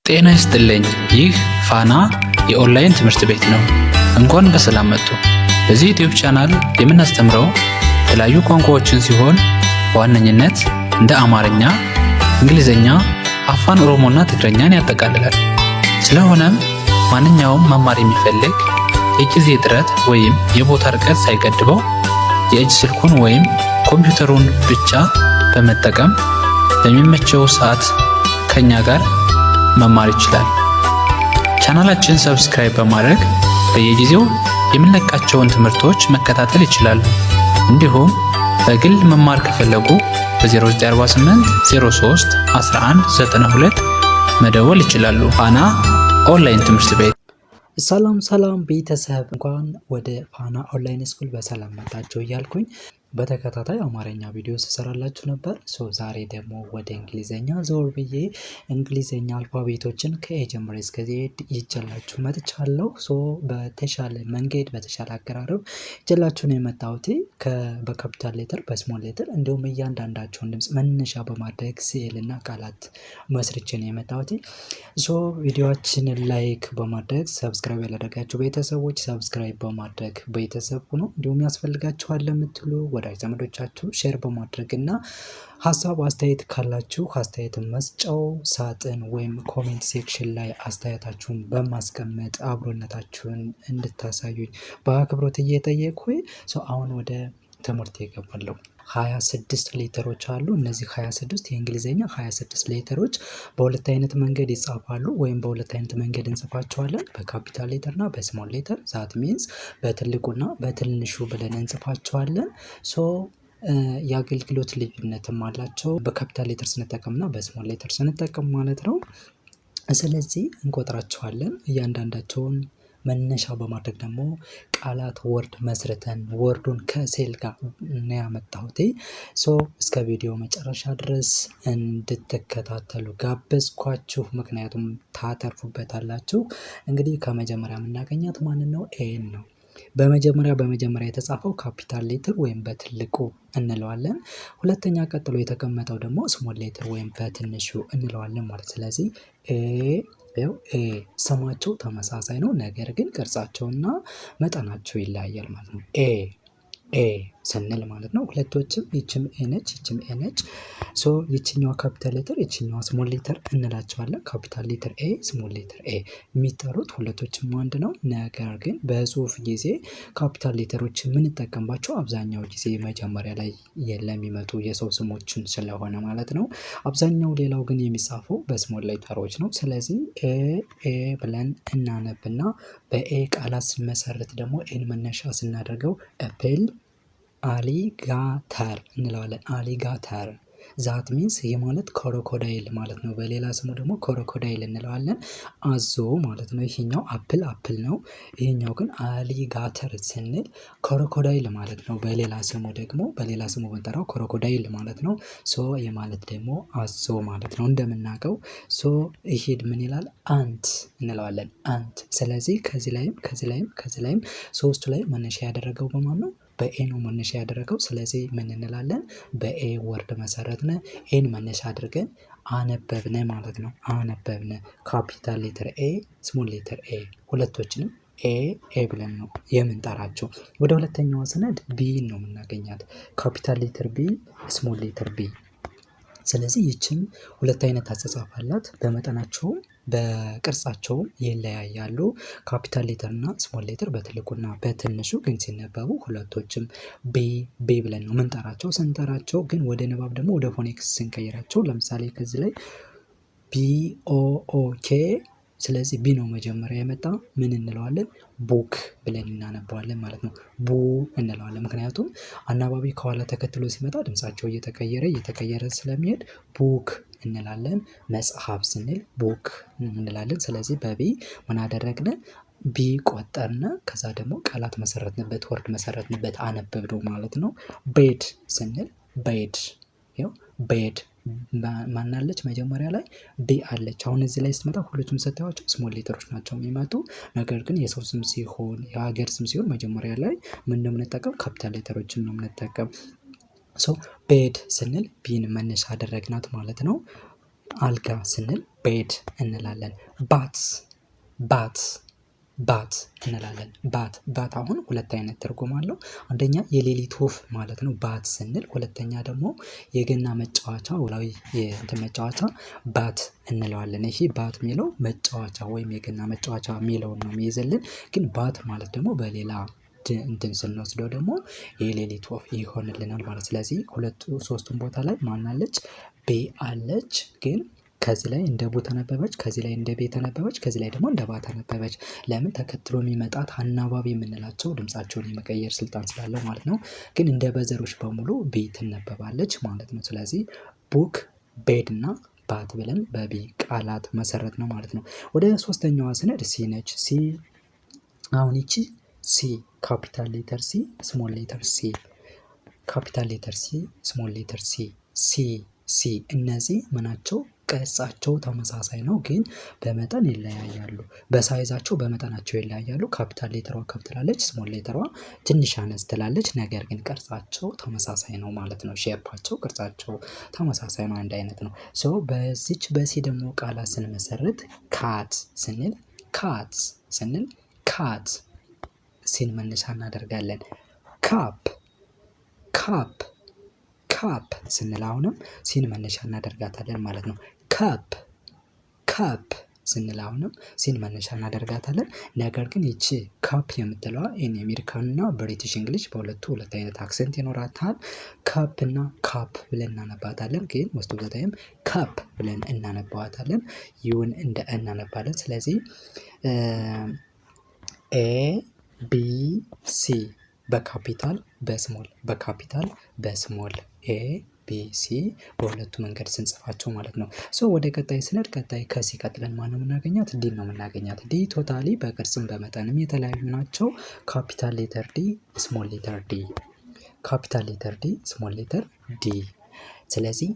ጤና ይስጥልኝ። ይህ ፋና የኦንላይን ትምህርት ቤት ነው። እንኳን በሰላም መጡ። በዚህ ዩቲዩብ ቻናል የምናስተምረው የተለያዩ ቋንቋዎችን ሲሆን በዋነኝነት እንደ አማርኛ፣ እንግሊዝኛ፣ አፋን ኦሮሞና ትግርኛን ያጠቃልላል። ስለሆነም ማንኛውም መማር የሚፈልግ የጊዜ እጥረት ወይም የቦታ ርቀት ሳይገድበው የእጅ ስልኩን ወይም ኮምፒውተሩን ብቻ በመጠቀም በሚመቸው ሰዓት ከኛ ጋር መማር ይችላል። ቻናላችን ሰብስክራይብ በማድረግ በየጊዜው የምንለቃቸውን ትምህርቶች መከታተል ይችላሉ። እንዲሁም በግል መማር ከፈለጉ በ0948 03 1192 መደወል ይችላሉ። ፋና ኦንላይን ትምህርት ቤት። ሰላም ቤተሰብ፣ እንኳን ወደ ፋና ኦንላይን ስኩል በሰላም መጣችሁ እያልኩኝ በተከታታይ አማርኛ ቪዲዮ ስሰራላችሁ ነበር። ዛሬ ደግሞ ወደ እንግሊዘኛ ዞር ብዬ እንግሊዘኛ አልፋቤቶችን ከኤ ጀምሬ እስከ ዜድ ይዤላችሁ መጥቻለሁ። በተሻለ መንገድ በተሻለ አቀራረብ ይዤላችሁ ነው የመጣሁት። በካፒታል ሌተር በስሞል ሌተር እንዲሁም እያንዳንዳቸውን ድምፅ መነሻ በማድረግ ስዕልና ቃላት መስርቼ ነው የመጣሁት። ቪዲዮችንን ላይክ በማድረግ ሰብስክራይብ ያላደረጋችሁ ቤተሰቦች ሰብስክራይብ በማድረግ ቤተሰብ ሁኑ። እንዲሁም ያስፈልጋችኋል ለምትሉ ወዳጅ ዘመዶቻችሁ ሼር በማድረግ እና ሀሳብ አስተያየት ካላችሁ አስተያየት መስጫው ሳጥን ወይም ኮሜንት ሴክሽን ላይ አስተያየታችሁን በማስቀመጥ አብሮነታችሁን እንድታሳዩኝ በአክብሮት እየጠየኩ አሁን ወደ ትምህርት ይገባለሁ። 26 ሌተሮች አሉ። እነዚህ 26 የእንግሊዝኛ 26 ሌተሮች በሁለት አይነት መንገድ ይጻፋሉ ወይም በሁለት አይነት መንገድ እንጽፋቸዋለን። በካፒታል ሌተር እና በስሞል ሌተር ዛት ሚንስ በትልቁና በትንሹ ብለን እንጽፋቸዋለን። የአገልግሎት ልዩነትም አላቸው። በካፒታል ሌተር ስንጠቀምና በስሞል ሌተር ስንጠቀም ማለት ነው። ስለዚህ እንቆጥራቸዋለን። እያንዳንዳቸውን መነሻ በማድረግ ደግሞ ቃላት ወርድ መስርተን ወርዱን ከሴል ጋር ነው ያመጣሁት። እስከ ቪዲዮ መጨረሻ ድረስ እንድትከታተሉ ጋበዝኳችሁ፣ ምክንያቱም ታተርፉበታላችሁ። እንግዲህ ከመጀመሪያ የምናገኛት ማንን ነው? ኤን ነው። በመጀመሪያ የተጻፈው ካፒታል ሌተር ወይም በትልቁ እንለዋለን። ሁለተኛ ቀጥሎ የተቀመጠው ደግሞ ስሞል ሌተር ወይም በትንሹ እንለዋለን ማለት። ስለዚህ ኤ ስማቸው ተመሳሳይ ነው፣ ነገር ግን ቅርጻቸውና መጠናቸው ይለያያል ማለት ነው። ኤ ስንል ማለት ነው ሁለቶችም ይችም ኤ ነች ይችም ኤ ነች። ይችኛዋ ካፒታል ሌተር ይችኛዋ ስሞል ሌተር እንላቸዋለን። ካፒታል ሌተር ኤ ስሞል ሌተር ኤ የሚጠሩት ሁለቶችም አንድ ነው። ነገር ግን በጽሁፍ ጊዜ ካፒታል ሌተሮች የምንጠቀምባቸው አብዛኛው ጊዜ መጀመሪያ ላይ ለሚመጡ የሰው ስሞችን ስለሆነ ማለት ነው። አብዛኛው ሌላው ግን የሚጻፈው በስሞል ሌተሮች ነው። ስለዚህ ኤ ብለን እናነብና በኤ ቃላት ስንመሰርት ደግሞ ኤን መነሻ ስናደርገው አፕል አሊጋተር እንለዋለን። አሊጋተር ዛት ሚንስ የማለት ኮሮኮዳይል ማለት ነው። በሌላ ስሙ ደግሞ ኮሮኮዳይል እንለዋለን። አዞ ማለት ነው። ይሄኛው አፕል ነው። ይሄኛው ግን አሊጋተር ስንል ኮሮኮዳይል ማለት ነው። በሌላ ስሙ ብንጠራው ኮሮኮዳይል ማለት ነው። የማለት ደግሞ አዞ ማለት ነው እንደምናውቀው። ይሄድ ምን ይላል? አንት እንለዋለን። አንት። ስለዚህ ከዚህ ላይም ሶስቱ ላይ መነሻ ያደረገው በማን ነው? በኤ ነው መነሻ ያደረገው። ስለዚህ ምን እንላለን? በኤ ወርድ መሰረትነ ኤን መነሻ አድርገን አነበብነ ማለት ነው። አነበብነ። ካፒታል ሌተር ኤ ስሞል ሌተር ኤ ሁለቶችንም ኤ ብለን ነው የምንጠራቸው። ወደ ሁለተኛዋ ስነድ ቢ ነው የምናገኛት። ካፒታል ሌተር ቢ ስሞል ሌተር ቢ። ስለዚህ ይችም ሁለት አይነት አጻጻፍ አላት። በመጠናቸውም በቅርጻቸውም ይለያያሉ። ካፒታል ሌተር እና ስሞል ሌተር በትልቁና በትንሹ ግን ሲነበቡ ሁለቶችም ቤ ብለን ነው ምንጠራቸው። ስንጠራቸው ግን ወደ ንባብ ደግሞ ወደ ፎኔክስ ስንቀይራቸው ለምሳሌ ከዚህ ላይ ቢኦኦኬ። ስለዚህ ቢ ነው መጀመሪያ የመጣ ምን እንለዋለን? ቡክ ብለን እናነባዋለን ማለት ነው። ቡ እንለዋለን። ምክንያቱም አናባቢ ከኋላ ተከትሎ ሲመጣ ድምጻቸው እየተቀየረ ስለሚሄድ ቡክ እንላለን። መጽሐፍ ስንል ቡክ እንላለን። ስለዚህ በቢ ምን አደረግን? ቢ ቆጠርነ። ከዛ ደግሞ ቃላት መሰረትንበት፣ ወርድ መሰረትንበት፣ አነበብነው ማለት ነው። ቤድ ስንል ቤድ ማናለች? መጀመሪያ ላይ ቢ አለች። አሁን እዚህ ላይ ስትመጣ ሁለቱም ስታዩዋቸው ስሞል ሌተሮች ናቸው የሚመጡ። ነገር ግን የሰው ስም ሲሆን የሀገር ስም ሲሆን መጀመሪያ ላይ ምን ነው የምንጠቀም? ካፒታል ሌተሮችን ነው የምንጠቀም። ቤድ ስንል ቢን መነሻ አደረግናት ማለት ነው። አልጋ ስንል ቤድ እንላለን። ባት እንላለን። ባት አሁን ሁለት አይነት ትርጉም አለው። አንደኛ የሌሊት ወፍ ማለት ነው ባት ስንል፣ ሁለተኛ ደግሞ የገና መጫወቻ ወላዊ የእንትን መጫወቻ ባት እንለዋለን። ይሄ ባት የሚለው መጫወቻ ወይም የገና መጫወቻ የሚለውን ነው የሚይዝልን። ግን ባት ማለት ደግሞ በሌላ እንትን ስንወስደው ደግሞ የሌሊት ወፍ ይሆንልናል ማለት። ስለዚህ ሶስቱም ቦታ ላይ ማናለች? ቤ አለች። ግን ከዚህ ላይ እንደ ቦ ተነበበች፣ ከዚህ ላይ እንደ ቤ ተነበበች፣ ከዚህ ላይ ደግሞ እንደ ባ ተነበበች። ለምን? ተከትሎ የሚመጣት አናባቢ የምንላቸው ድምፃቸውን የመቀየር ስልጣን ስላለው ማለት ነው። ግን እንደ በዘሮች በሙሉ ቤ ትነበባለች ማለት ነው። ስለዚህ ቡክ፣ ቤድ እና ባት ብለን በቢ ቃላት መሰረት ነው ማለት ነው። ወደ ሶስተኛዋ ስነድ ሲ ነች። ሲ አሁን ይቺ ሲ ካፒታል ሌተር ሲ ስሞል ሌተር ሲ፣ ካፒታል ሌተር ሲ ስሞል ሌተር ሲ፣ ሲ እነዚህ ምናቸው? ቅርጻቸው ተመሳሳይ ነው፣ ግን በመጠን ይለያያሉ። በሳይዛቸው በመጠናቸው ይለያያሉ። ካፒታል ሌተሯ ከፍ ትላለች፣ ስሞል ሌተሯ ትንሽ አነስ ትላለች። ነገር ግን ቅርጻቸው ተመሳሳይ ነው ማለት ነው። ሼፓቸው ቅርጻቸው ተመሳሳይ ነው፣ አንድ አይነት ነው። ሶ በዚች በሲ ደግሞ ቃላት ስንመሰርት ካት ስንል ሲን መነሻ እናደርጋለን። ካፕ ስንል አሁንም ሲን መነሻ እናደርጋታለን ማለት ነው። ካፕ ስንል አሁንም ሲን መነሻ እናደርጋታለን። ነገር ግን ይቺ ካፕ የምትለዋ አሜሪካን እና ብሪቲሽ እንግሊሽ በሁለት አይነት አክሰንት ይኖራታል። ካፕ እና ካፕ ብለን እናነባታለን። ግን ውስጡ በታይም ካፕ ብለን እናነባዋታለን። ይሁን እንደ እናነባለን። ስለዚህ ኤ ቢ ሲ በካፒታል በስሞል ኤ ቢ ሲ በሁለቱ መንገድ ስንጽፋቸው ማለት ነው። ሶ ወደ ቀጣይ ስንሄድ ቀጣይ ከሲ ቀጥለን ማን ነው የምናገኛት? ዲ ነው የምናገኛት። ዲ ቶታሊ በቅርጽም በመጠንም የተለያዩ ናቸው። ካፒታል ሌተር ዲ ስሞል ሌተር ዲ፣ ካፒታል ሌተር ዲ ስሞል ሌተር ዲ። ስለዚህ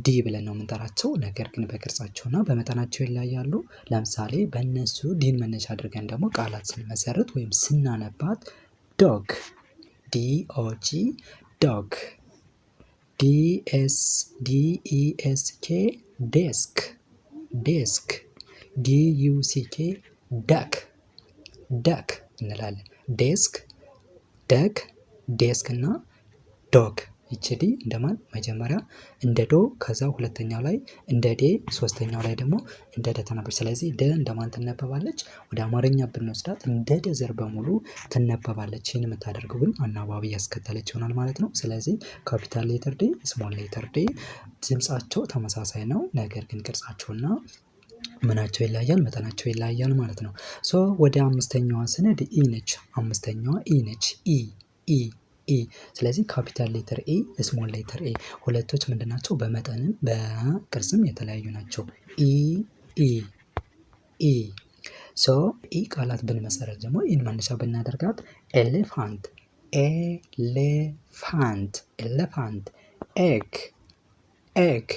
ዲ ብለን ነው የምንጠራቸው። ነገር ግን በቅርጻቸውና በመጠናቸው ይለያያሉ። ለምሳሌ በእነሱ ዲን መነሻ አድርገን ደግሞ ቃላት ስንመሰርት ወይም ስናነባት ዶግ ዲኦጂ ዶግ፣ ዲኤስኬ ዴስክ፣ ዲዩሲኬ ዳክ እንላለን። ዴስክ እና ዶግ። ይቺ ዲ እንደማን? መጀመሪያ እንደ ዶ፣ ከዛ ሁለተኛው ላይ እንደ ዴ፣ ሶስተኛው ላይ ደግሞ እንደ ደ ተነበበች። ስለዚህ ደ እንደማን ትነበባለች? ወደ አማርኛ ብንወስዳት እንደ ደ ዘር በሙሉ ትነበባለች። ይህን የምታደርገው ግን አናባቢ ያስከተለች ይሆናል ማለት ነው። ስለዚህ ካፒታል ሌተር ዲ ስሞል ሌተር ዲ ድምጻቸው ተመሳሳይ ነው። ነገር ግን ቅርጻቸውና ምናቸው ይለያያል፣ መጠናቸው ይለያያል ማለት ነው። ሶ ወደ አምስተኛዋ ስነድ ኢ ነች። አምስተኛዋ ኢ ነች። ኢ ስለዚህ ካፒታል ሌተር ኤ ስሞል ሌተር ኤ ሁለቶች ምንድናቸው? በመጠንም በቅርጽም የተለያዩ ናቸው። ኢ ሶ ኢ ቃላት ብንመሰረት ደግሞ ኢን መነሻ ብናደርጋት ኤሌፋንት፣ ኤግ፣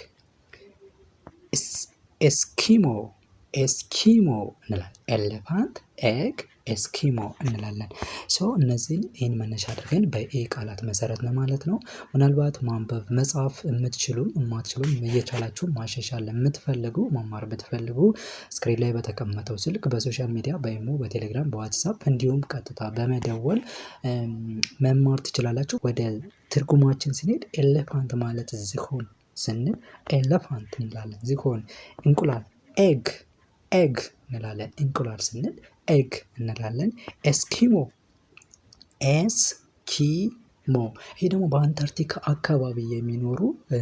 ኤስኪሞ እንላለን። ኤሌፋንት፣ ኤግ፣ ኤስኪሞ እንላለን። ሶ እነዚህን ይህን መነሻ አድርገን በኤ ቃላት መሰረት ነው ማለት ነው። ምናልባት ማንበብ መጻፍ የምትችሉም የማትችሉም እየቻላችሁ ማሻሻል የምትፈልጉ መማር ብትፈልጉ ስክሪን ላይ በተቀመጠው ስልክ በሶሻል ሚዲያ በኢሞ፣ በቴሌግራም፣ በዋትሳፕ እንዲሁም ቀጥታ በመደወል መማር ትችላላችሁ። ወደ ትርጉማችን ስንሄድ ኤሌፋንት ማለት ዝሆን ስንል ኤሌፋንት እንላለን። ዝሆን። እንቁላል ኤግ እንላለን። እንቁላል ስንል ኤግ እንላለን። ኤስኪሞ ይሄ ደግሞ በአንታርክቲካ አካባቢ የሚኖሩ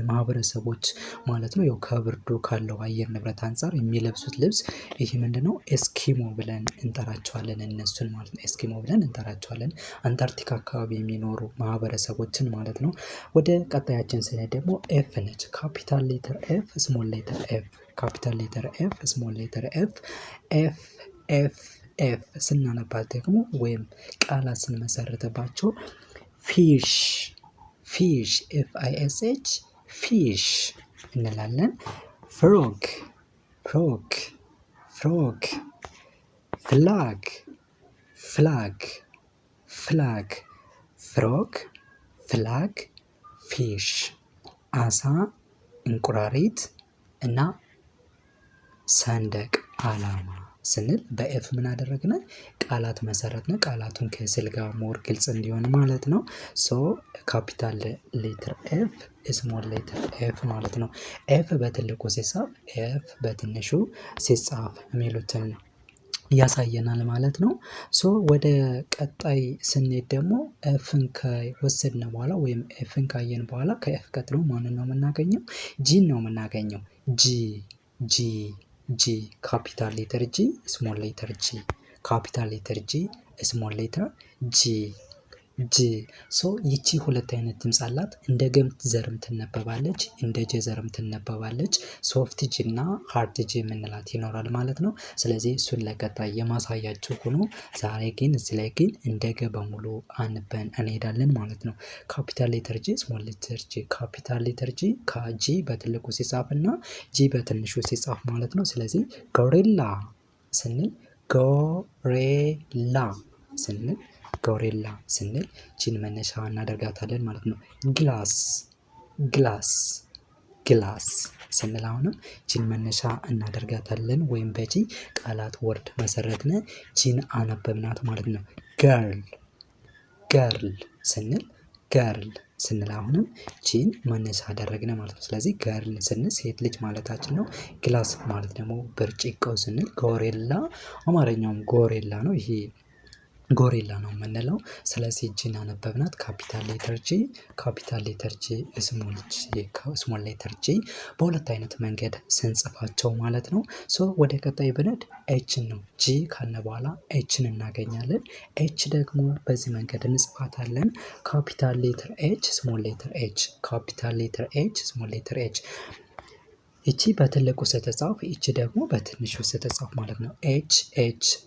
ማህበረሰቦች ማለት ነው። ያው ከብርዱ ካለው አየር ንብረት አንጻር የሚለብሱት ልብስ ይሄ ምንድነው? ኤስኪሞ ብለን እንጠራቸዋለን። እነሱን ማለት ነው ኤስኪሞ ብለን እንጠራቸዋለን። አንታርክቲካ አካባቢ የሚኖሩ ማህበረሰቦችን ማለት ነው። ወደ ቀጣያችን ስንሄድ ደግሞ ኤፍ ነች። ካፒታል ሌተር ኤፍ ስሞል ሌተር ኤፍ፣ ካፒታል ሌተር ኤፍ ስሞል ሌተር ኤፍ ስናነባት ደግሞ ወይም ቃላት ስንመሰርትባቸው ፊሽ FISH ፊሽ እንላለን። ፍሮግ ፍላግ ፍሮግ ፍላግ ፊሽ። አሳ፣ እንቁራሪት፣ እና ሰንደቅ ዓላማ ስንል በኤፍ ምን አደረግን? ቃላት መሰረትን። ቃላቱን ከስዕል ጋር ሞር ግልጽ እንዲሆን ማለት ነው። ሶ ካፒታል ሌተር ኤፍ ስሞል ሌተር ኤፍ ማለት ነው። ኤፍ በትልቁ ሲጻፍ ኤፍ በትንሹ ሲጻፍ የሚሉትን ያሳየናል ማለት ነው። ሶ ወደ ቀጣይ ስንሄድ ደግሞ ኤፍን ከወሰድን በኋላ ወይም ኤፍን ካየን በኋላ ከኤፍ ቀጥሎ ማንን ነው የምናገኘው? ጂን ነው የምናገኘው። ጂ ካፒታል ሌተር ጂ ስሞል ሌተር ጂ ካፒታል ሌተር ጂ ስሞል ሌተር ጂ ሶ ይቺ ሁለት አይነት ድምፅ አላት። እንደ ገምት ዘርም ትነበባለች፣ እንደ ጀ ዘርም ትነበባለች። ሶፍት ጂ እና ሃርድ ጂ የምንላት ይኖራል ማለት ነው። ስለዚህ እሱን ለቀጣይ የማሳያችሁ ሆኖ ዛሬ ግን እዚህ ላይ ግን እንደ ገ በሙሉ አንበን እንሄዳለን ማለት ነው። ካፒታል ሌተር ጂ ስሞል ሌተር ጂ ካፒታል ሌተር ጂ ከጂ በትልቁ ሲጻፍ እና ጂ በትንሹ ሲጻፍ ማለት ነው። ስለዚህ ጎሬላ ስንል ጎሬላ ስንል ጂን መነሻ እናደርጋታለን ማለት ነው። ግላስ ስንል አሁንም ጂን መነሻ እናደርጋታለን ወይም በጂ ቃላት ወርድ መሰረትነ ጂን አነበብናት ማለት ነው። ገርል ስንል አሁንም ጂን መነሻ አደረግነ ማለት ነው። ስለዚህ ገርል ስንል ሴት ልጅ ማለታችን ነው። ግላስ ማለት ደግሞ ብርጭቆ ስንል ጎሬላ፣ አማርኛውም ጎሬላ ነው። ይሄ ጎሬላ ነው የምንለው። ስለዚህ ጂን አነበብናት። ካፒታል ሌተር ጂ ስሞል ሌተር ጂ በሁለት አይነት መንገድ ስንጽፋቸው ማለት ነው። ሶ ወደ ቀጣይ ብነድ ኤችን ነው። ጂ ካነ በኋላ ኤችን እናገኛለን። ኤች ደግሞ በዚህ መንገድ እንጽፋታለን። ካፒታል ሌተር ኤች ስሞል ሌተር ኤች ካፒታል ሌተር ኤች ስሞል ሌተር ኤች ይቺ በትልቁ ስትጻፍ ይቺ ደግሞ በትንሹ ስትጻፍ ማለት ነው። ኤች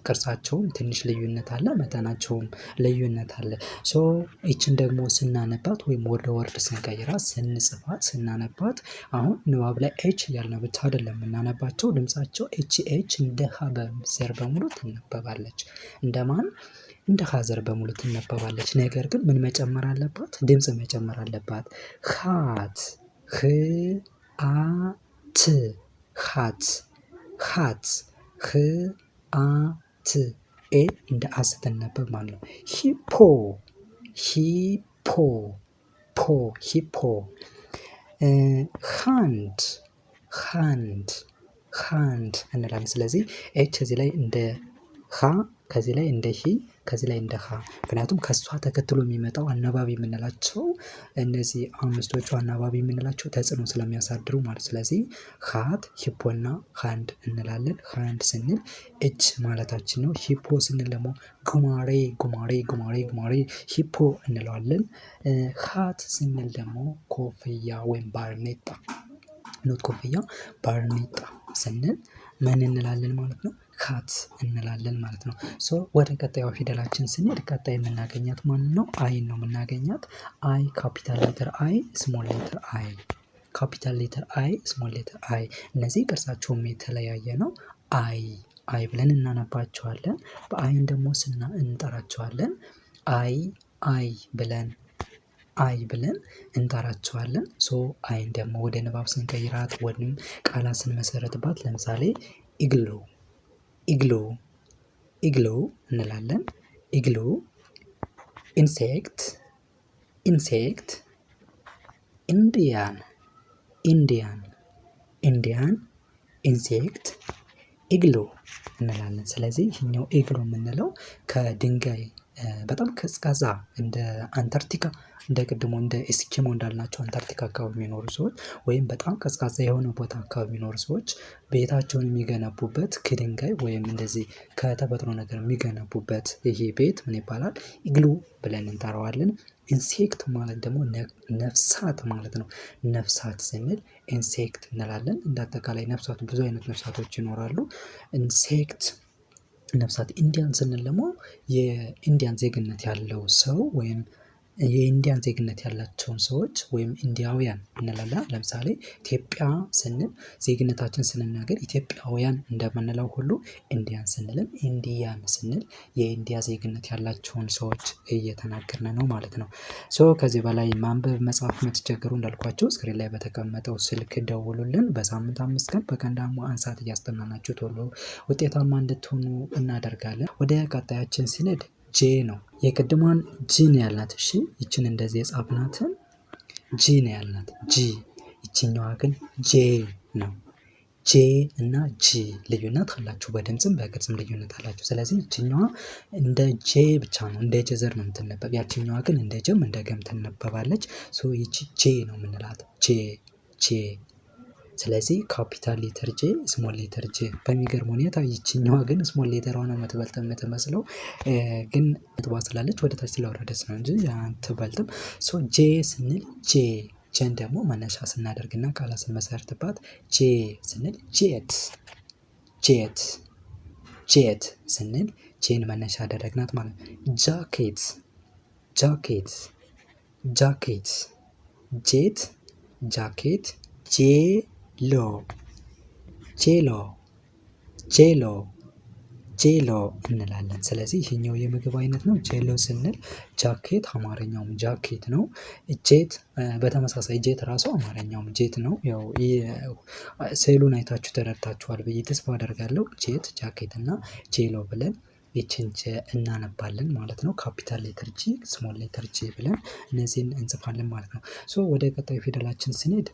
ቅርጻቸውም ትንሽ ልዩነት አለ፣ መጠናቸውም ልዩነት አለ። ሶ ይችን ደግሞ ስናነባት ወይም ወደ ወርድ ስንቀይራት ስናነባት አሁን ንባብ ላይ ኤች እያልን ብቻ አይደለም የምናነባቸው። ድምጻቸው ኤች እንደ ሀ ዘር በሙሉ ትነበባለች። እንደማን? እንደ ሀዘር በሙሉ ትነበባለች። ነገር ግን ምን መጨመር አለባት? ድምጽ መጨመር አለባት። ሃት ኤ እንደ አ ስትነበብ ማለት ነው። ሂፖ ሃንድ እንላለን። ስለዚህ ኤች እዚህ ላይ እንደ ሀ፣ ከዚህ ላይ እንደ ሂ፣ ከዚህ ላይ እንደ ሀ። ምክንያቱም ከሷ ተከትሎ የሚመጣው አናባቢ የምንላቸው እነዚህ አምስቶቹ አናባቢ የምንላቸው ተጽዕኖ ስለሚያሳድሩ ማለት። ስለዚህ ሃት፣ ሂፖና ሃንድ እንላለን። ሃንድ ስንል እጅ ማለታችን ነው። ሂፖ ስንል ደግሞ ጉማሬ ሂፖ እንለዋለን። ሃት ስንል ደግሞ ኮፍያ ወይም ባርኔጣ፣ ኖት ኮፍያ ባርኔጣ ስንል ምን እንላለን ማለት ነው? ካት እንላለን ማለት ነው። ሶ ወደ ቀጣዩ ፊደላችን ስንሄድ ቀጣይ የምናገኛት ማንን ነው? አይን ነው የምናገኛት። አይ ካፒታል ሌተር አይ ስሞል ሌተር አይ ካፒታል ሌተር አይ ስሞል ሌተር አይ። እነዚህ ቅርጻቸውም የተለያየ ነው። አይ ብለን እናነባቸዋለን። በአይን ደግሞ እንጠራቸዋለን። አይ ብለን እንጠራቸዋለን። ሶ አይን ደግሞ ወደ ንባብ ስንቀይራት ወይም ቃላት ስንመሰረትባት ለምሳሌ ኢግሎ እንላለን። ኢግሎ ኢንሴክት ኢንዲያን ኢንሴክት ኢግሎ እንላለን። ስለዚህ ይህኛው ኢግሎ የምንለው ከድንጋይ በጣም ቀዝቃዛ እንደ አንታርክቲካ እንደ ቅድሞ እንደ ኤስኪሞ እንዳልናቸው አንታርክቲካ አካባቢ የሚኖሩ ሰዎች ወይም በጣም ቀዝቃዛ የሆነ ቦታ አካባቢ የሚኖሩ ሰዎች ቤታቸውን የሚገነቡበት ከድንጋይ ወይም እንደዚህ ከተፈጥሮ ነገር የሚገነቡበት ይሄ ቤት ምን ይባላል? ኢግሉ ብለን እንጠራዋለን። ኢንሴክት ማለት ደግሞ ነፍሳት ማለት ነው። ነፍሳት ስንል ኢንሴክት እንላለን። እንደ አጠቃላይ ነፍሳት ብዙ አይነት ነፍሳቶች ይኖራሉ። ኢንሴክት ነፍሳት። ኢንዲያን ስንል ደግሞ የኢንዲያን ዜግነት ያለው ሰው ወይም የኢንዲያን ዜግነት ያላቸውን ሰዎች ወይም ኢንዲያውያን እንላለን። ለምሳሌ ኢትዮጵያ ስንል ዜግነታችን ስንናገር ኢትዮጵያውያን እንደምንለው ሁሉ ኢንዲያን ስንልም ኢንዲያን ስንል የኢንዲያ ዜግነት ያላቸውን ሰዎች እየተናገርን ነው ማለት ነው። ከዚህ በላይ ማንበብ መጻፍ የምትቸገሩ እንዳልኳቸው ስክሪን ላይ በተቀመጠው ስልክ ደውሉልን። በሳምንት 5 ቀን በቀን ደግሞ 1 ሰዓት እያስጠናናችሁ ቶሎ ውጤታማ እንድትሆኑ እናደርጋለን። ወደ ቀጣያችን ስንሄድ ጄ ነው። የቅድሟን ጂ ነው ያልናት። እሺ ይችን እንደዚህ የጻፍናትን ጂ ነው ያልናት። ጂ ይችኛዋ ግን ጄ ነው። ጄ እና ጂ ልዩነት አላችሁ። በድምፅም በቅርጽም ልዩነት አላችሁ። ስለዚህ ይችኛዋ እንደ ጄ ብቻ ነው እንደ ጄ ዘር ነው የምትነበብ። ያችኛዋ ግን እንደ ጀም እንደ ገም ትነበባለች። ይቺ ጄ ነው የምንላት። ጄ። ስለዚህ ካፒታል ሌተር ጄ፣ ስሞል ሌተር ጄ። በሚገርም ሁኔታ ይችኛዋ ግን ስሞል ሌተሯ ነው የምትመስለው፣ ግን ነጥቧ ስላለች ወደ ታች ስለወረደች ነው እንጂ አትበልጥም። ጄ ስንል ጄን ደግሞ መነሻ ስናደርግና ቃላት ስንመሰርትባት ጄ ስንል ጄት ስንል ጄን መነሻ አደረግናት ማለት ነው። ጃኬት፣ ጄት፣ ጃኬት፣ ጄሎ እንላለን። ስለዚህ ይሄኛው የምግብ አይነት ነው። ጄሎ ስንል ጃኬት፣ አማርኛውም ጃኬት ነው። ጄት በተመሳሳይ ጄት ራሱ አማርኛውም ጄት ነው። ያው ስዕሉን አይታችሁ ተረድታችኋል ብዬ ተስፋ አደርጋለሁ። ጄት፣ ጃኬት እና ጄሎ ብለን ይችን ጀ እናነባለን ማለት ነው። ካፒታል ሌተር ጂ፣ ስሞል ሌተር ጂ ብለን እነዚህን እንጽፋለን ማለት ነው። ወደ ቀጣዩ ፊደላችን ስንሄድ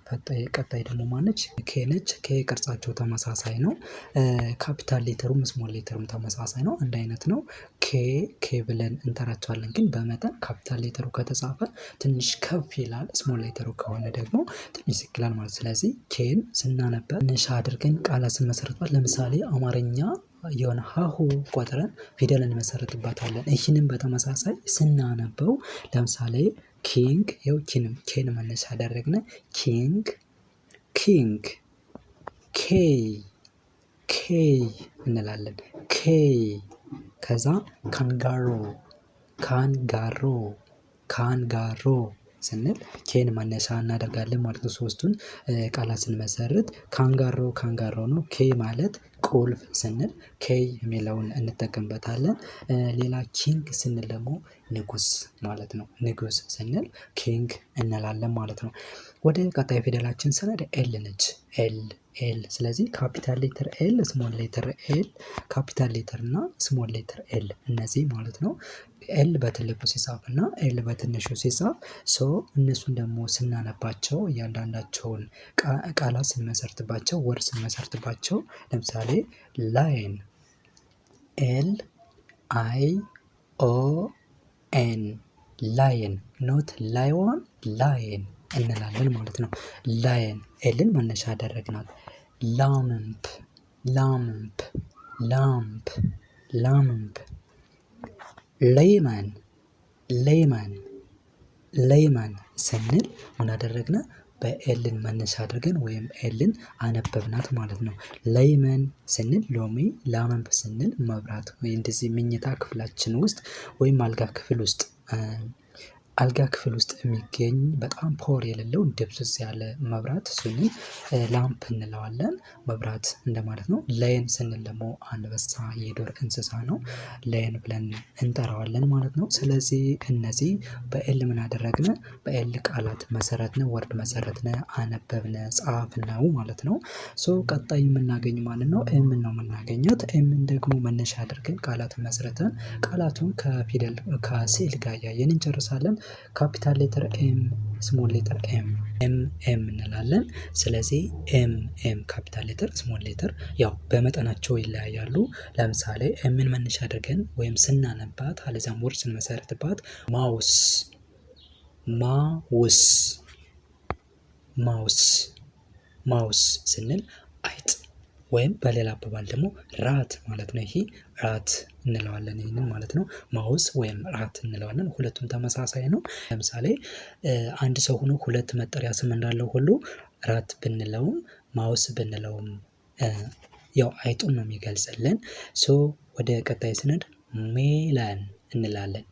ቀጣይ ደግሞ ማነች? ኬ ነች። ኬ ቅርጻቸው ተመሳሳይ ነው። ካፒታል ሌተሩም ስሞል ሌተሩም ተመሳሳይ ነው። አንድ አይነት ነው። ኬ ብለን እንጠራቸዋለን። ግን በመጠን ካፒታል ሌተሩ ከተጻፈ ትንሽ ከፍ ይላል። ስሞል ሌተሩ ከሆነ ደግሞ ትንሽ ዝቅ ይላል ማለት። ስለዚህ ኬን ስናነበር መነሻ አድርገን ቃላት ስንመሰርትባት፣ ለምሳሌ አማርኛ የሆነ ሀሁ ቆጥረን ፊደል እንመሰርትባታለን። ይህንም በተመሳሳይ ስናነበው ለምሳሌ ኪንግ፣ ይኸው ኬን መነሻ አደረግን። ኪንግ፣ ኬይ እንላለን። ኬይ። ከዛ ካንጋሮ ስንል ኬን መነሻ እናደርጋለን ማለት ነው። ሶስቱን ቃላት ስንመሰርት ካንጋሮ ነው። ኬ ማለት ቁልፍ ስንል ኬይ የሚለውን እንጠቀምበታለን። ሌላ ኪንግ ስንል ደግሞ ንጉስ ማለት ነው። ንጉስ ስንል ኪንግ እንላለን ማለት ነው። ወደ ቀጣይ ፊደላችን ስንሄድ ኤል ነች። ኤል። ስለዚህ ካፒታል ሌተር ኤል፣ ስሞል ሌተር ኤል፣ ካፒታል ሌተር እና ስሞል ሌተር ኤል እነዚህ ማለት ነው። ኤል በትልቁ ሲጻፍ እና ኤል በትንሹ ሲጻፍ እነሱን ደግሞ ስናነባቸው እያንዳንዳቸውን ቃላት ስንመሰርትባቸው ወርድ ስንመሰርትባቸው ለምሳሌ ላይን LION ላይን ኖት ላይዋን ላይን እንላለን ማለት ነው። ላይን ኤልን መነሻ አደረግናት። ላምፕ ሌመን ስንል ምን አደረግን? በኤልን መነሻ አድርገን ወይም ኤልን አነበብናት ማለት ነው። ሌመን ስንል ሎሚ፣ ላምፕ ስንል መብራት ወይ እንደዚህ መኝታ ክፍላችን ውስጥ ወይም አልጋ ክፍል ውስጥ የሚገኝ በጣም ፓወር የሌለው ድብዝዝ ያለ መብራት እሱንም ላምፕ እንለዋለን። መብራት እንደማለት ነው። ላየን ስንል ደግሞ አንበሳ የዱር እንስሳ ነው። ላየን ብለን እንጠራዋለን ማለት ነው። ስለዚህ እነዚህ በኤል ምን አደረግን? በኤል ቃላት መሰረትን፣ ወርድ መሰረትን፣ አነበብን፣ ጻፍን ነው ማለት ነው። ቀጣይ የምናገኝ ማለት ነው ኤም ነው የምናገኘት። ኤምን ደግሞ መነሻ አድርገን ቃላት መስረተን ቃላቱን ከፊደል ከስዕል ጋር እያየን እንጨርሳለን። ካፒታል ሌተር ኤም፣ ስሞል ሌተር ኤም እንላለን። ስለዚህ ኤም ካፒታል ሌተር፣ ስሞል ሌተር ያው በመጠናቸው ይለያያሉ። ለምሳሌ ኤምን መነሻ አድርገን ወይም ስናነባት አለዚያም ወርድ ስንመሰርትባት ማውስ ስንል አይጥ ወይም በሌላ አባባል ደግሞ ራት ማለት ነው። ይሄ ራት እንለዋለን ይሄንን ማለት ነው። ማውስ ወይም ራት እንለዋለን። ሁለቱም ተመሳሳይ ነው። ለምሳሌ አንድ ሰው ሆኖ ሁለት መጠሪያ ስም እንዳለው ሁሉ ራት ብንለውም ማውስ ብንለውም ያው አይጡን ነው የሚገልጽልን። ወደ ቀጣይ ስንሄድ ሜለን እንላለን።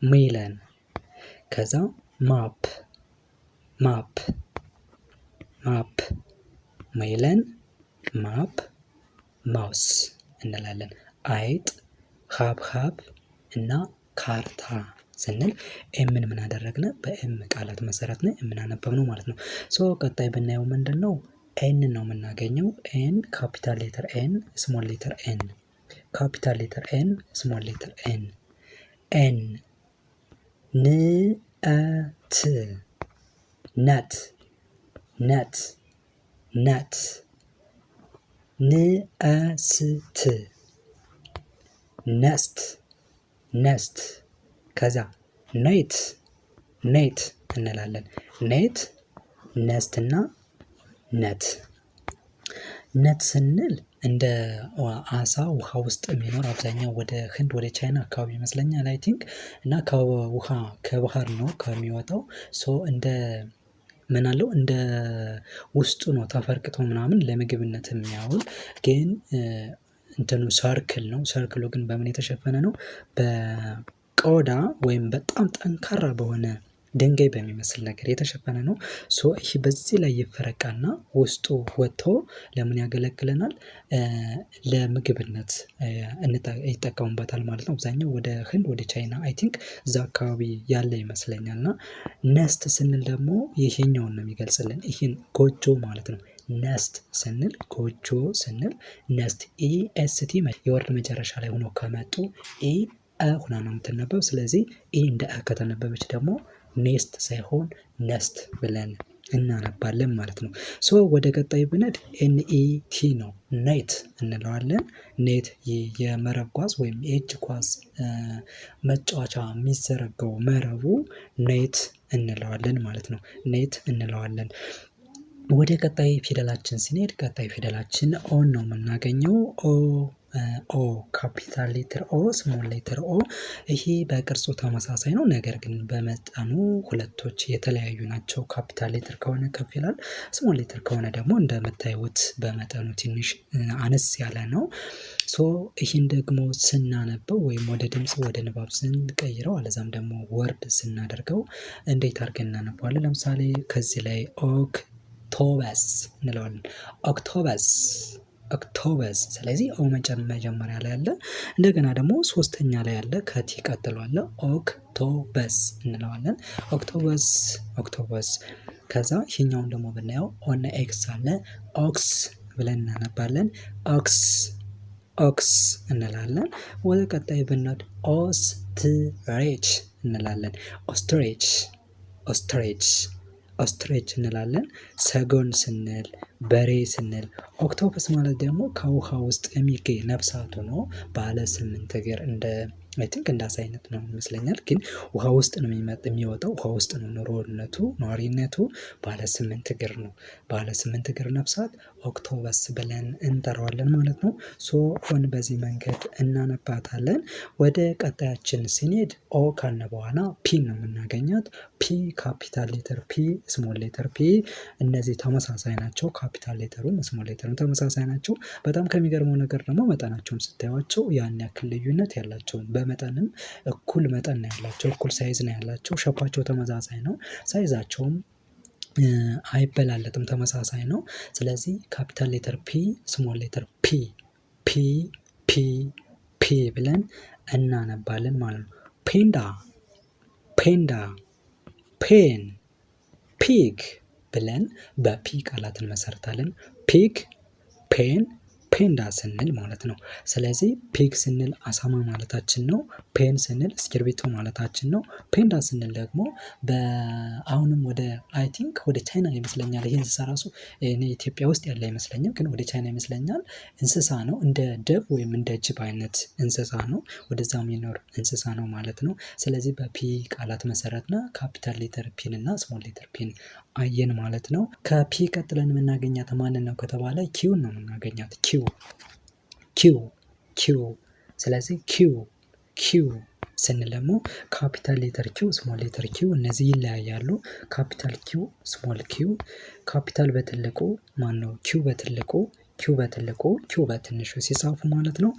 ሜለን ከዛ ማፕ ማፕ ማፕ ሜለን ማፕ ማውስ እንላለን። አይጥ ሀብሀብ እና ካርታ ስንል ኤምን ምን አደረግን? በኤም ቃላት መሰረት ነው የምናነበብነው ማለት ነው። ሶ ቀጣይ ብናየው ምንድን ነው? ኤን ነው የምናገኘው። ኤን ካፒታል ሌተር ኤን ስሞል ሌተር ኤን ካፒታል ሌተር ኤን ስሞል ሌተር ኤን ኤን ንአት ነት ነት ነት ንአስት ነስት ነስት ከዛ ኔት ኔት እንላለን። ኔት ነስት እና ነት ነት ስንል እንደ አሳ ውሃ ውስጥ የሚኖር አብዛኛው ወደ ህንድ ወደ ቻይና አካባቢ ይመስለኛል አይ ቲንክ እና ከውሃ ከባህር ነው ከሚወጣው ሶ እንደ ምን አለው እንደ ውስጡ ነው ተፈርቅቶ ምናምን ለምግብነት የሚያውል ግን እንትኑ ሰርክል ነው። ሰርክሉ ግን በምን የተሸፈነ ነው? በቆዳ ወይም በጣም ጠንካራ በሆነ ድንጋይ በሚመስል ነገር የተሸፈነ ነው። ሶ ይሄ በዚህ ላይ ይፈረቃና ውስጡ ወጥቶ ለምን ያገለግለናል? ለምግብነት ይጠቀሙበታል ማለት ነው። አብዛኛው ወደ ህንድ ወደ ቻይና አይ ቲንክ እዛ አካባቢ ያለ ይመስለኛል። እና ነስት ስንል ደግሞ ይሄኛውን ነው የሚገልጽልን። ይሄን ጎጆ ማለት ነው። ነስት ስንል ጎጆ ስንል ነስት ኢኤስቲ የወርድ መጨረሻ ላይ ሆኖ ከመጡ ኢ ሁና ነው የምትነበብ። ስለዚህ ኢ እንደ ከተነበበች ደግሞ ኔስት ሳይሆን ነስት ብለን እናነባለን ማለት ነው። ሶ ወደ ቀጣይ ብነድ ኤንኢቲ ነው ኔት እንለዋለን። ኔት የመረብ ኳስ ወይም የእጅ ኳስ መጫወቻ የሚዘረጋው መረቡ ኔት እንለዋለን ማለት ነው። ኔት እንለዋለን። ወደ ቀጣይ ፊደላችን ስንሄድ ቀጣይ ፊደላችን ኦን ነው የምናገኘው። ኦ ካፒታል ሌተር ኦ ስሞል ሌተር ኦ ይሄ በቅርጹ ተመሳሳይ ነው፣ ነገር ግን በመጠኑ ሁለቶች የተለያዩ ናቸው። ካፒታል ሌተር ከሆነ ከፍ ይላል፣ ስሞል ሌተር ከሆነ ደግሞ እንደምታዩት በመጠኑ ትንሽ አነስ ያለ ነው። ሶ ይህን ደግሞ ስናነበው ወይም ወደ ድምጽ ወደ ንባብ ስንቀይረው አለዛም ደግሞ ወርድ ስናደርገው እንዴት አድርገን እናነበዋለን? ለምሳሌ ከዚህ ላይ ኦክቶበስ እንለዋለን። ኦክቶበስ ኦክቶበስ። ስለዚህ ኦ መጀመሪያ ላይ አለ፣ እንደገና ደግሞ ሶስተኛ ላይ አለ፣ ከቲ ቀጥሎ አለ። ኦክቶበስ እንለዋለን። ኦክቶበስ ኦክቶበስ። ከዛ ይሄኛውን ደግሞ ብናየው ኦን ኤክስ አለ፣ ኦክስ ብለን እናነባለን። ኦክስ ኦክስ እንላለን። ወደ ቀጣይ ብንሄድ ኦስትሬች እንላለን። ኦስትሬች ኦስትሬች ኦስትሬች እንላለን። ሰጎን ስንል በሬ ስንል። ኦክቶፐስ ማለት ደግሞ ከውሃ ውስጥ የሚገኝ ነፍሳት ሆኖ ባለ 8 እግር እንደ አይ ቲንክ እንደ አሳ አይነት ነው ይመስለኛል። ግን ውሃ ውስጥ ነው የሚወጣው፣ ውሃ ውስጥ ነው ነዋሪነቱ። ባለ 8 እግር ነው። ባለ 8 እግር ነፍሳት ኦክቶበስ ብለን እንጠራዋለን ማለት ነው። ሶ ኦን በዚህ መንገድ እናነባታለን። ወደ ቀጣያችን ስንሄድ ኦ ካልን በኋላ ፒ ነው የምናገኛት። ፒ ካፒታል ሌተር ፒ ስሞል ሌተር ፒ እነዚህ ተመሳሳይ ናቸው። ካፒታል ሌተሩም ስሞል ሌተሩም ተመሳሳይ ናቸው። በጣም ከሚገርመው ነገር ደግሞ መጠናቸውን ስታዩቸው ያን ያክል ልዩነት ያላቸውን በመጠንም እኩል መጠን ነው ያላቸው፣ እኩል ሳይዝ ነው ያላቸው። ሸፓቸው ተመሳሳይ ነው። ሳይዛቸውም አይበላለጥም፣ ተመሳሳይ ነው። ስለዚህ ካፒታል ሌተር ፒ ስሞል ሌተር ፒ ፒ ፒ ፒ ብለን እናነባለን ማለት ነው። ፔንዳ ፔንዳ ፔን ፒግ ብለን በፒ ቃላት እንመሰርታለን። ፒግ ፔን ፔንዳ ስንል ማለት ነው። ስለዚህ ፒግ ስንል አሳማ ማለታችን ነው። ፔን ስንል እስክርቢቶ ማለታችን ነው። ፔንዳ ስንል ደግሞ አሁንም ወደ አይ ቲንክ ወደ ቻይና ይመስለኛል። ይሄ እንስሳ ራሱ እኔ ኢትዮጵያ ውስጥ ያለ አይመስለኝም፣ ግን ወደ ቻይና ይመስለኛል። እንስሳ ነው፣ እንደ ደብ ወይም እንደ ጅብ አይነት እንስሳ ነው። ወደዛ የሚኖር እንስሳ ነው ማለት ነው። ስለዚህ በፒ ቃላት መሰረትና ካፒታል ሌተር ፒን እና ስሞል ሌተር ፒን አየን ማለት ነው። ከፒ ቀጥለን የምናገኛት ማንን ነው ከተባለ ኪውን ነው የምናገኛት። ኪው። ስለዚህ ኪው ስንል ደግሞ ካፒታል ሌተር ኪው ስሞል ሌተር ኪው እነዚህ ይለያያሉ። ካፒታል ኪው ስሞል ኪው፣ ካፒታል በትልቁ ማን ነው ኪው በትልቁ ኪው በትልቁ ኪው በትንሹ ሲጻፉ ማለት ነው።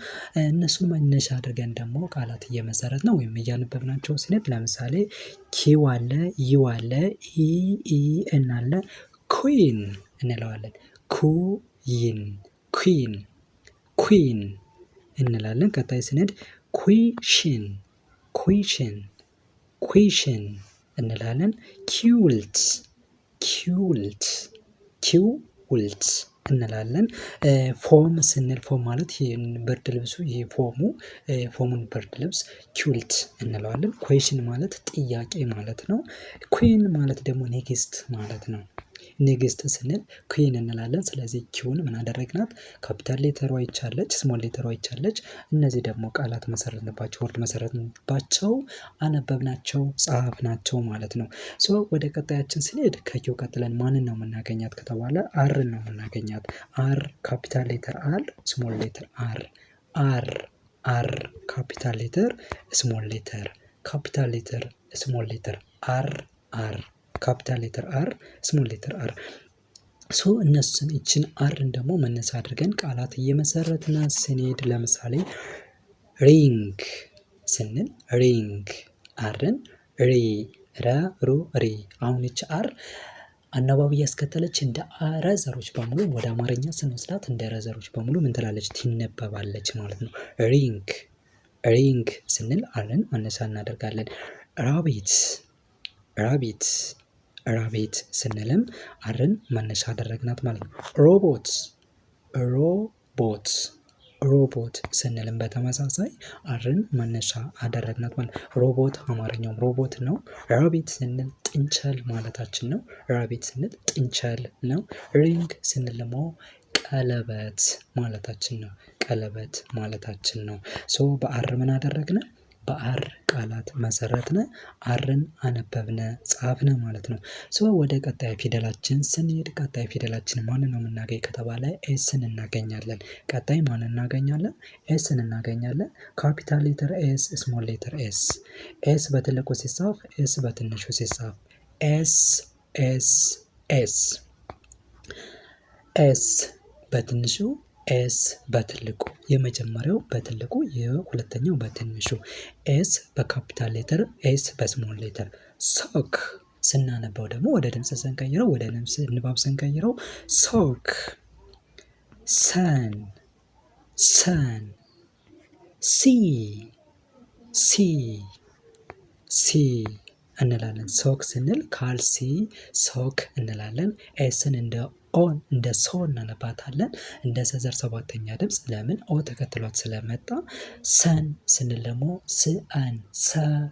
እነሱን መነሻ አድርገን ደግሞ ቃላት እየመሰረት ነው ወይም እያነበብናቸው ስንሄድ ለምሳሌ ኪው አለ፣ ዩ አለ፣ ኢ አለ፣ ኩዊን እንለዋለን። ኩይን ኩዊን ኩዊን እንላለን። ቀጣይ ስንሄድ ኩዊሽን ኩዊሽን ኩዊሽን እንላለን። ኪውልት ኪውልት ኪውልት እንላለን። ፎም ስንል ፎም ማለት ብርድ ልብሱ ይሄ ፎሙን ብርድ ልብስ ኪውልት እንለዋለን። ኩዌሽን ማለት ጥያቄ ማለት ነው። ኩዊን ማለት ደግሞ ንግስት ማለት ነው። ንግስት ስንል ኩዊን እንላለን። ስለዚህ ኪውን ምን አደረግናት? ካፒታል ሌተሯ ይቻለች፣ ስሞል ሌተሯ ይቻለች። እነዚህ ደግሞ ቃላት መሰረትንባቸው፣ ወርድ መሰረትንባቸው፣ አነበብናቸው፣ ጻፍናቸው ማለት ነው። ሶ ወደ ቀጣያችን ስንሄድ ከኪው ቀጥለን ማንን ነው የምናገኛት ከተባለ አርን ነው የምናገኛት። አር ካፒታል ሌተር አር፣ ስሞል ሌተር አር። አር አር ካፒታል ሌተር ስሞል ሌተር፣ ካፒታል ሌተር ስሞል ሌተር አር አር ካፒታል ሌተር አር ስሞል ሌተር አር። ሶ እነሱን ይችን አርን ደግሞ መነሻ አድርገን ቃላት እየመሰረትን ስንሄድ ለምሳሌ ሪንግ ስንል ሪንግ አርን ሪ ሩ ሪ። አሁን ይች አር አናባቢ ያስከተለች እንደ ረዘሮች በሙሉ ወደ አማርኛ ስንወስዳት እንደ ረዘሮች በሙሉ ምን ትላለች? ትነበባለች ማለት ነው። ሪንግ ሪንግ ስንል አርን መነሻ እናደርጋለን። ራቢት ራቢት ራቢት ስንልም አርን መነሻ አደረግናት ማለት ነው። ሮቦት ሮቦት ሮቦት ስንልም በተመሳሳይ አርን መነሻ አደረግናት ማለት ነው። ሮቦት አማርኛውም ሮቦት ነው። ራቢት ስንል ጥንቸል ማለታችን ነው። ራቢት ስንል ጥንቸል ነው። ሪንግ ስንል ደግሞ ቀለበት ማለታችን ነው። ቀለበት ማለታችን ነው። ሶ በአር ምን አደረግነ? በአር ቃላት መሰረትነ፣ አርን አነበብነ፣ ጻፍነ ማለት ነው። ሶ ወደ ቀጣይ ፊደላችን ስንሄድ ቀጣይ ፊደላችን ማንን ነው የምናገኝ ከተባለ ኤስን እናገኛለን። ቀጣይ ማንን እናገኛለን? ኤስን እናገኛለን። ካፒታል ሌተር ኤስ፣ ስሞል ሌተር ኤስ። ኤስ በትልቁ ሲጻፍ፣ ኤስ በትንሹ ሲጻፍ። ኤስ ኤስ ኤስ ኤስ በትንሹ ኤስ በትልቁ። የመጀመሪያው በትልቁ የሁለተኛው በትንሹ። ኤስ በካፒታል ሌተር ኤስ በስሞል ሌተር። ሶክ ስናነበው ደግሞ ወደ ድምፅ ስንቀይረው ወደ ንባብ ስንቀይረው ሶክ። ሰን ሰን ሲ ሲ ሲ እንላለን። ሶክ ስንል ካልሲ ሶክ እንላለን። ኤስን እንደ ኦን እንደ ሶ እናነባታለን። እንደ ሰዘር ሰባተኛ ድምፅ ለምን? ኦ ተከትሏት ስለመጣ። ሰን ስንል ደግሞ ስአን። ሰ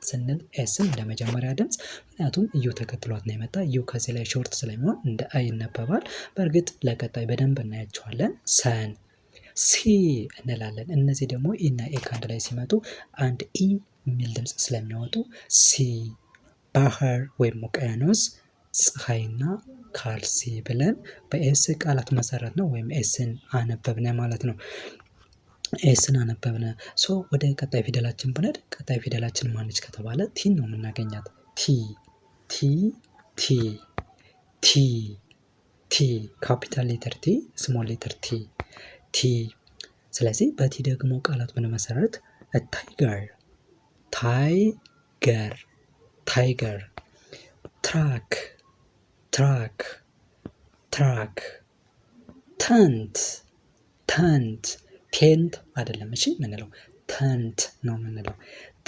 ስንል ኤስን እንደ መጀመሪያ ድምፅ፣ ምክንያቱም እዩ ተከትሏት ነው የመጣ። እዩ ከዚህ ላይ ሾርት ስለሚሆን እንደ አይ ይነበባል። በእርግጥ ለቀጣይ በደንብ እናያቸዋለን። ሰን ሲ እንላለን። እነዚህ ደግሞ ኢና ኤ ከአንድ ላይ ሲመጡ አንድ ኢ የሚል ድምፅ ስለሚያወጡ ሲ። ባህር ወይም ውቅያኖስ፣ ፀሐይና ካልሲ ብለን በኤስ ቃላት መሰረት ነው ወይም ኤስን አነበብነ ማለት ነው። ኤስን አነበብነ። ሶ ወደ ቀጣይ ፊደላችን ብንሄድ ቀጣይ ፊደላችን ማነች ከተባለ ቲን ነው የምናገኛት። ቲ ቲ ቲ ቲ ቲ ካፒታል ሌተር ቲ፣ ስሞል ሌተር ቲ ቲ። ስለዚህ በቲ ደግሞ ቃላት ብንመሰረት ታይገር ታይገር ታይገር። ትራክ ትራክ ትራክ። ተንት ተንት ቴንት አይደለም እሺ የምንለው ተንት ነው የምንለው።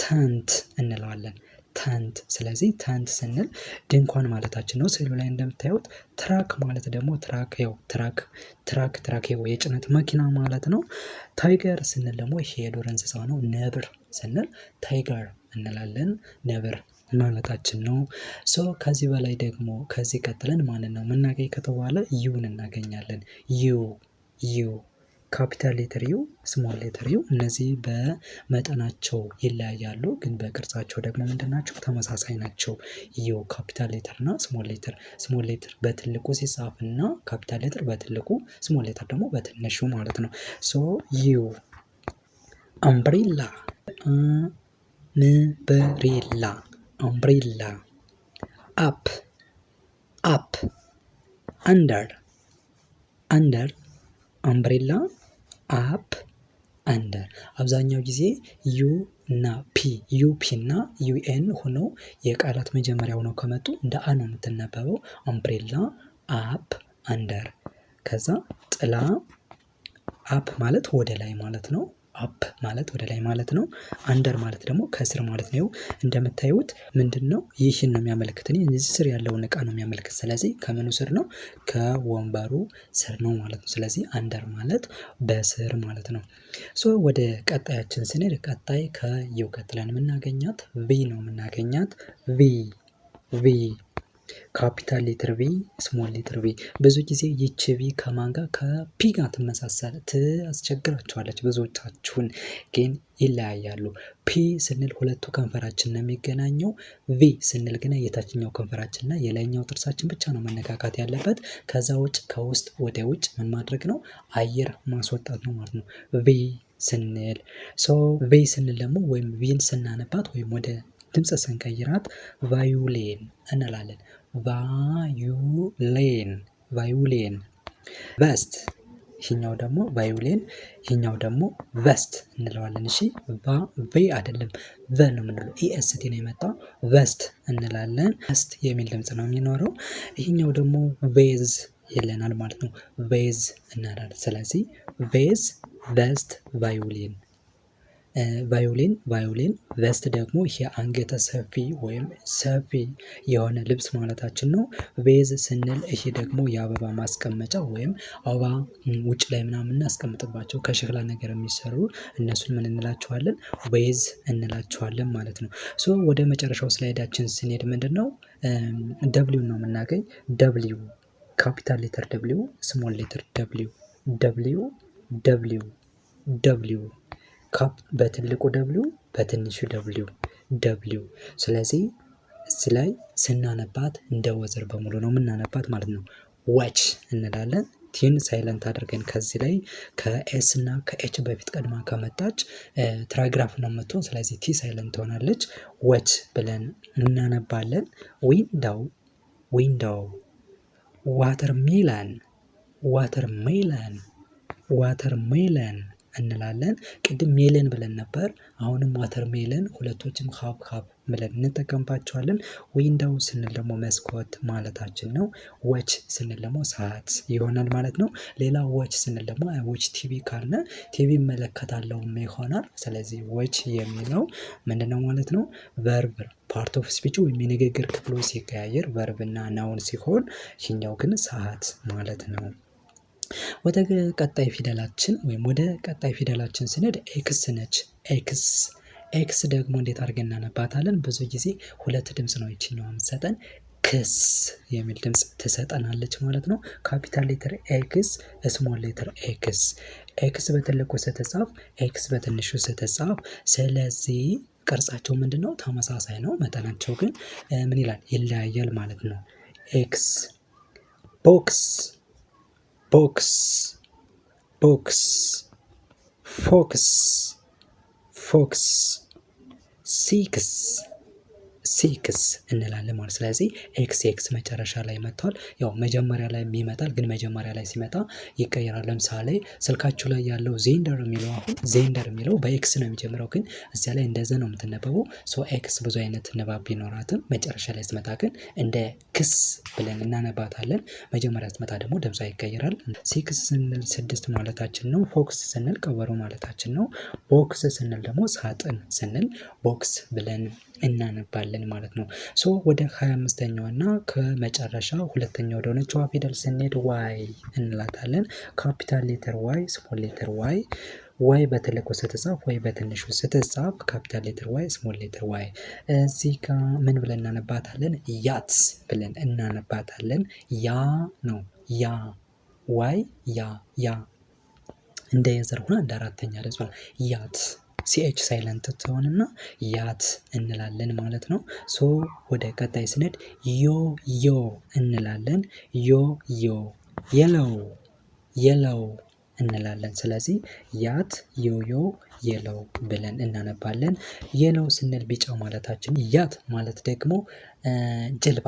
ተንት እንለዋለን። ተንት። ስለዚህ ተንት ስንል ድንኳን ማለታችን ነው። ስዕሉ ላይ እንደምታዩት ትራክ ማለት ደግሞ ትራክ የጭነት መኪና ማለት ነው። ታይገር ስንል ደግሞ ይሄ የዱር እንስሳ ነው። ነብር ስንል ታይገር እንላለን። ነብር ማለታችን ነው። ሶ ከዚህ በላይ ደግሞ ከዚህ ቀጥለን ማንን ነው የምናገኝ ከተባለ ዩን እናገኛለን። ዩ ካፒታል ሌተር ዩ፣ ስሞል ሌተር ዩ። እነዚህ በመጠናቸው ይለያያሉ፣ ግን በቅርጻቸው ደግሞ ምንድናቸው? ተመሳሳይ ናቸው። ዩ ካፒታል ሌተር እና ስሞል ሌተር። ስሞል ሌተር በትልቁ ሲጻፍ እና ካፒታል ሌተር በትልቁ፣ ስሞል ሌተር ደግሞ በትንሹ ማለት ነው። ሶ ዩ። አምብሬላ ንብሬላ አምብሬላ። አፕ አንደር አምብሬላ፣ አፕ፣ አንደር። አብዛኛው ጊዜ ዩ እና ዩፒ እና ዩኤን ሆነው የቃላት መጀመሪያ ሆነው ከመጡ እንደ አ ነው የምትነበበው። አምብሬላ፣ አፕ፣ አንደር። ከዛ ጥላ፣ አፕ ማለት ወደ ላይ ማለት ነው። አፕ ማለት ወደ ላይ ማለት ነው። አንደር ማለት ደግሞ ከስር ማለት ነው። እንደምታዩት ምንድነው ይህን ነው የሚያመለክተን። እዚህ ስር ያለውን እቃ ነው የሚያመለክት። ስለዚህ ከምኑ ስር ነው? ከወንበሩ ስር ነው ማለት ነው። ስለዚህ አንደር ማለት በስር ማለት ነው። ወደ ቀጣያችን ስንሄድ ቀጣይ ከዩ ቀጥለን የምናገኛት ቪ ነው የምናገኛት። ቪ ካፒታል ሌተር ቪ፣ ስሞል ሌተር ቪ። ብዙ ጊዜ ይቺ ቪ ከማን ጋር? ከፒ ጋር ታስቸግራችኋለች ብዙዎቻችሁን፣ ግን ይለያያሉ። ፒ ስንል ሁለቱ ከንፈራችን ነው የሚገናኘው። ቪ ስንል ግን የታችኛው ከንፈራችን እና የላይኛው ጥርሳችን ብቻ ነው መነካካት ያለበት። ከዛ ውጭ ከውስጥ ወደ ውጭ ምን ማድረግ ነው? አየር ማስወጣት ነው ማለት ነው። ቪ ስንል ቪ ስንል ደግሞ ወይም ቪን ስናነባት ወይም ወደ ድምፅ ስንቀይራት ቫዩሌን እንላለን። ቫዩሌን። ቨስት፣ ይህኛው ደግሞ ቫዩሌን፣ ይህኛው ደግሞ ቨስት እንለዋለን። እሺ ቬ አይደለም ቨ ነው የምንለው። ኢኤስቲ ነው የመጣው። ቨስት እንላለን። ቨስት የሚል ድምፅ ነው የሚኖረው። ይህኛው ደግሞ ቬዝ ይለናል ማለት ነው። ቬዝ እንላለን። ስለዚህ ቬዝ፣ ቨስት፣ ቫዮሊን፣ ቨስት ደግሞ ይሄ አንገተ ሰፊ ወይም ሰፊ የሆነ ልብስ ማለታችን ነው። ቬዝ ስንል ይሄ ደግሞ የአበባ ማስቀመጫ ወይም አበባ ውጭ ላይ ምናምን እናስቀምጥባቸው ከሸክላ ነገር የሚሰሩ እነሱን ምን እንላቸዋለን? ቬዝ እንላቸዋለን ማለት ነው። ወደ መጨረሻው ስላይዳችን ስንሄድ ምንድነው? ደብሊው ነው የምናገኝ። ደብሊው ካፒታል ሌተር ደብሊው፣ ስሞል ሌተር ደብሊው በትልቁ ደብሊው፣ በትንሹ ደብሊው። ስለዚህ እዚህ ላይ ስናነባት እንደ ወዘር በሙሉ ነው የምናነባት ማለት ነው። ወች እንላለን። ቲን ሳይለንት አድርገን ከዚህ ላይ ከኤስ እና ከኤች በፊት ቀድማ ከመጣች ትራግራፍ ነው የምትሆን። ስለዚህ ቲ ሳይለንት ትሆናለች። ወች ብለን እናነባለን። ዊንዳው፣ ዋተርሜለን እንላለን። ቅድም ሜለን ብለን ነበር። አሁንም ዋተርሜለን፣ ሁለቶችም ሀብ ብለን እንጠቀምባቸዋለን። ዊንዳው ስንል ደግሞ መስኮት ማለታችን ነው። ዎች ስንል ደግሞ ሰዓት ይሆናል ማለት ነው። ሌላ ዎች ስንል ደግሞ ዎች ቲቪ ካለ ቲቪ እመለከታለሁ ይሆናል። ስለዚህ ዎች የሚለው ምንድነው ማለት ነው? ቨርብ ፓርት ኦፍ ስፒች ወይም የንግግር ክፍሉ ሲቀያየር ቨርብ እና ናውን ሲሆን፣ ይህኛው ግን ሰዓት ማለት ነው። ወደ ቀጣይ ፊደላችን ስንሄድ ኤክስ ነች። ኤክስ ደግሞ እንዴት አድርገን እናነባታለን? ብዙ ጊዜ ሁለት ድምፅ ነው ይችኛው የምትሰጠን። ክስ የሚል ድምፅ ትሰጠናለች ማለት ነው። ካፒታል ሌተር ኤክስ፣ ስሞል ሌተር ኤክስ። ኤክስ በትልቁ ስትጻፍ፣ ኤክስ በትንሹ ስትጻፍ፣ ስለዚህ ቅርጻቸው ምንድን ነው? ተመሳሳይ ነው። መጠናቸው ግን ምን ይላል? ይለያያል ማለት ነው። ኤክስ ቦክስ፣ ፎክስ፣ ሲክስ እንላለን ማለት። ስለዚህ ኤክስ መጨረሻ ላይ መጥቷል። ያው መጀመሪያ ላይ ይመጣል፣ ግን መጀመሪያ ላይ ሲመጣ ይቀየራል። ለምሳሌ ስልካችሁ ላይ ያለው ዜንደር የሚለው አሁን ዜንደር የሚለው በኤክስ ነው የሚጀምረው፣ ግን እዚያ ላይ እንደዛ ነው የምትነበበው። ኤክስ ብዙ አይነት ንባብ ቢኖራትም መጨረሻ ላይ ስትመጣ ግን እንደ ክስ ብለን እናነባታለን። መጀመሪያ ስትመጣ ደግሞ ድምጿ ይቀየራል። ሲክስ ስንል 6 ማለታችን ነው። ፎክስ ስንል ቀበሮ ማለታችን ነው። ቦክስ ስንል ደግሞ ሳጥን ስንል ቦክስ ብለን እናነባለን ማለት ነው። ወደ 25ኛው እና ከመጨረሻ ሁለተኛው ወደ ሆነችው ፊደል ስንሄድ ዋይ እንላታለን። ካፒታል ሌተር ዋይ፣ ስሞል ሌተር ዋይ። ዋይ በትልቁ ስትጻፍ፣ ወይ በትንሹ ስትጻፍ ካፒታል ሌተር ዋይ፣ ስሞል ሌተር ዋይ። እዚህ ጋር ምን ብለን እናነባታለን? ያት ብለን እናነባታለን። ያ ነው ያ፣ ዋይ ያ እንደ የዘር ሆና እንደ አራተኛ ድምፅ ያት ሲኤች ሳይለንት ትሆንና ያት እንላለን ማለት ነው። ወደ ቀጣይ ስንሄድ ዮ እንላለን። የለው እንላለን። ስለዚህ ያት፣ ዮ የለው ብለን እናነባለን። የለው ስንል ቢጫ ማለታችን፣ ያት ማለት ደግሞ ጀልባ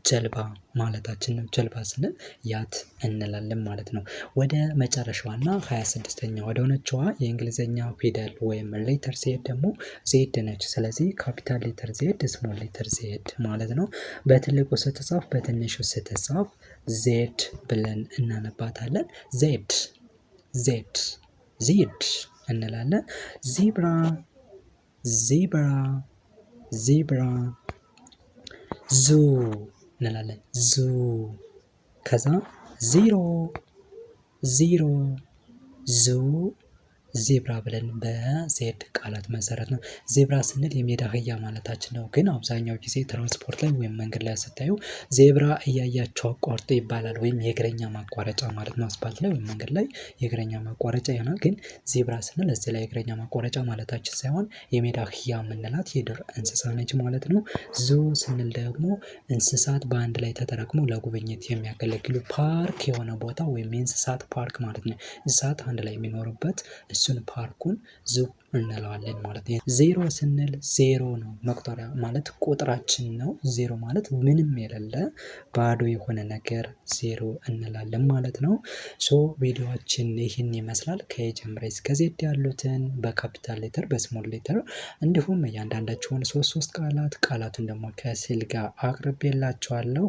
ጀልባ ማለታችን ነው። ጀልባ ስንል ያት እንላለን ማለት ነው። ወደ መጨረሻዋና 26ኛ ወደ ሆነችዋ የእንግሊዘኛ ፊደል ወይም ሌተር ዜድ ደግሞ ዜድ ነች። ስለዚህ ካፒታል ሌተር ዜድ፣ ስሞል ሌተር ዜድ ማለት ነው። በትልቁ ስትጻፍ በትንሹ ስትጻፍ ዜድ ብለን እናነባታለን። ዜድ ዜድ ዜድ እንላለን። ዚብራ ዚብራ ዚብራ ዙ እንላለን። ዙ ከዛ ዚሮ ዚሮ ዙ ዜብራ ብለን በዜድ ቃላት መሰረት ነው። ዜብራ ስንል የሜዳ አህያ ማለታችን ነው። ግን አብዛኛው ጊዜ ትራንስፖርት ላይ ወይም መንገድ ላይ ስታዩ ዜብራ እያያቸው አቋርጦ ይባላል። ወይም የእግረኛ ማቋረጫ ማለት ነው። አስፓልት ላይ ወይም መንገድ ላይ የእግረኛ ማቋረጫ ይሆናል። ግን ዜብራ ስንል እዚህ ላይ የእግረኛ ማቋረጫ ማለታችን ሳይሆን የሜዳ አህያ የምንላት የዱር እንስሳ ነች ማለት ነው። ዙ ስንል ደግሞ እንስሳት በአንድ ላይ ተጠራቅሞ ለጉብኝት የሚያገለግሉ ፓርክ የሆነ ቦታ ወይም የእንስሳት ፓርክ ማለት ነው። እንስሳት አንድ ላይ የሚኖሩበት እሱን ፓርኩን ዙ እንለዋለን ማለት ነው። ዜሮ ስንል ዜሮ ነው መቁጠሪያ ማለት ቁጥራችን ነው። ዜሮ ማለት ምንም የሌለ ባዶ የሆነ ነገር ዜሮ እንላለን ማለት ነው። ሶ ቪዲዮችን ይህን ይመስላል። ከጀምሬ እስከ ዜድ ያሉትን በካፒታል ሌተር በስሞል ሌተር እንዲሁም እያንዳንዳቸውን ሶስት ቃላቱን ደግሞ ከስዕል ጋር አቅርቤላችኋለሁ።